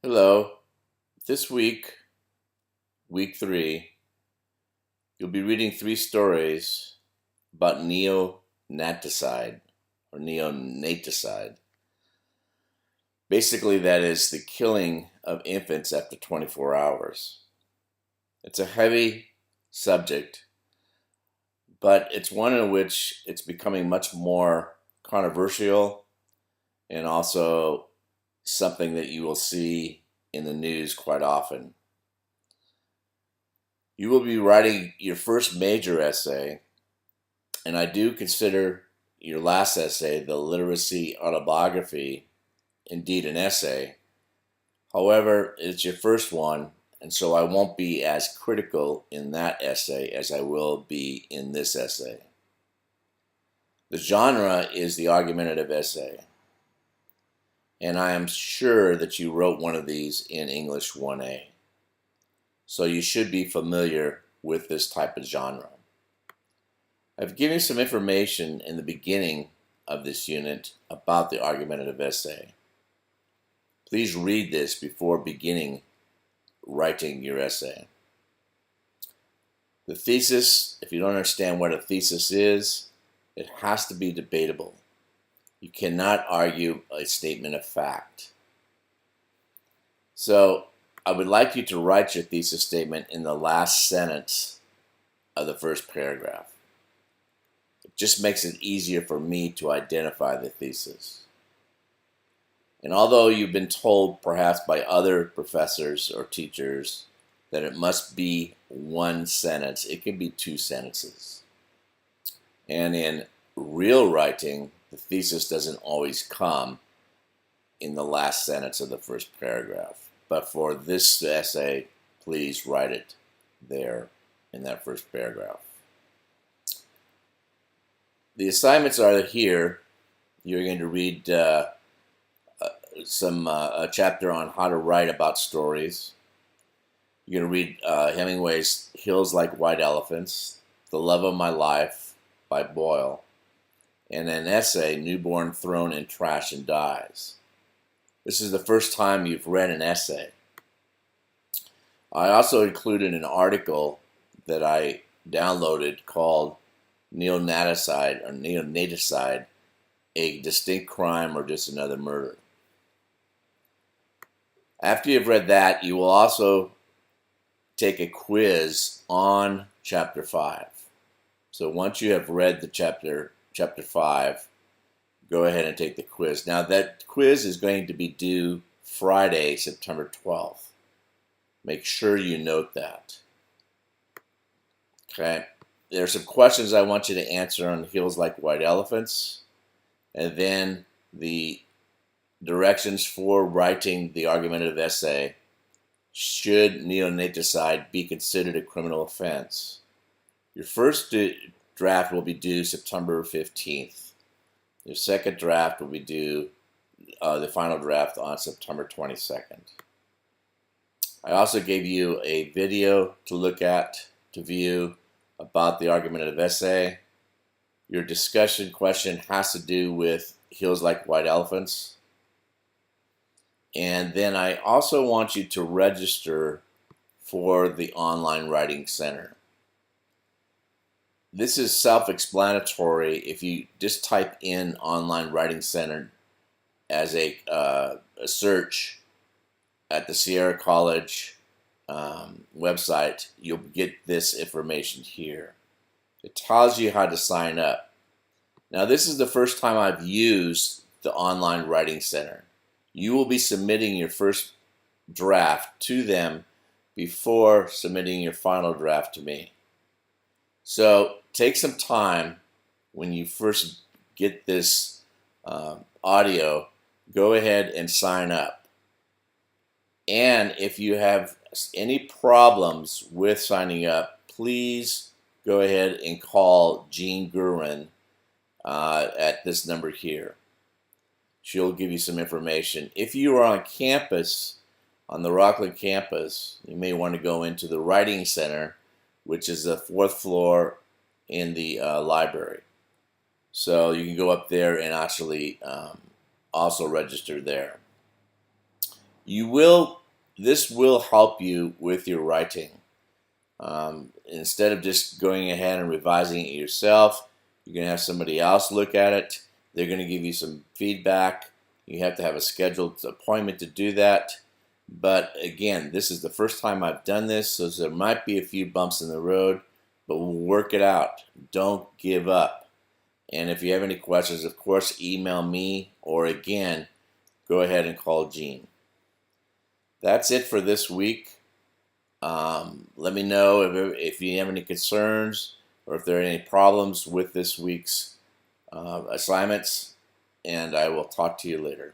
Hello. This week, week 3, you'll be reading 3 stories about neonaticide or neonaticide. Basically, that is the killing of infants after 24 hours. It's a heavy subject, but it's one in which it's becoming much more controversial and also something that you will see in the news quite often. You will be writing your first major essay, and I do consider your last essay, the literacy autobiography, indeed an essay. However, it's your first one, and so I won't be as critical in that essay as I will be in this essay. The genre is the argumentative essay, and I am sure that you wrote one of these in English 1A. So you should be familiar with this type of genre. I've given you some information in the beginning of this unit about the argumentative essay. Please read this before beginning writing your essay. The thesis, if you don't understand what a thesis is, it has to be debatable. You cannot argue a statement of fact. So I would like you to write your thesis statement in the last sentence of the first paragraph. It just makes it easier for me to identify the thesis. And although you've been told perhaps by other professors or teachers that it must be one sentence, it can be 2 sentences. And in real writing, the thesis doesn't always come in the last sentence of the first paragraph. But for this essay, please write it there in that first paragraph. The assignments are here. You're going to read a chapter on how to write about stories. You're going to read Hemingway's Hills Like White Elephants, The Love of My Life by Boyle, and an essay, Newborn Thrown in Trash and Dies. This is the first time you've read an essay. I also included an article that I downloaded called Neonaticide or Neonaticide, a distinct crime or just another murder. After you've read that, you will also take a quiz on chapter 5. So once you have read the chapter 5, go ahead and take the quiz. Now that quiz is going to be due Friday, September 12th. Make sure you note that. Okay. There are some questions I want you to answer on Hills Like White Elephants, and then the directions for writing the argumentative essay. Should neonaticide be considered a criminal offense? Your first draft will be due September 15th. Your second draft will be due, the final draft, on September 22nd. I also gave you a video to look at, to view, about the argumentative essay. Your discussion question has to do with Hills Like White Elephants. And then I also want you to register for the Online Writing Center. This is self-explanatory. If you just type in Online Writing Center as a search at the Sierra College website, you'll get this information here. It tells you how to sign up. Now, this is the first time I've used the Online Writing Center. You will be submitting your first draft to them before submitting your final draft to me. So take some time when you first get this audio, go ahead and sign up. And if you have any problems with signing up, please go ahead and call Jean Gurin at this number here. She'll give you some information. If you are on campus, on the Rockland campus, you may want to go into the Writing Center, which is the 4th floor in the library. So you can go up there and actually also register there. This will help you with your writing. Instead of just going ahead and revising it yourself, you're going to have somebody else look at it. They're going to give you some feedback. You have to have a scheduled appointment to do that. But again, this is the first time I've done this, so there might be a few bumps in the road, but we'll work it out. Don't give up. And if you have any questions, of course, email me, or again, go ahead and call Gene. That's it for this week. Let me know if you have any concerns or if there are any problems with this week's assignments, and I will talk to you later.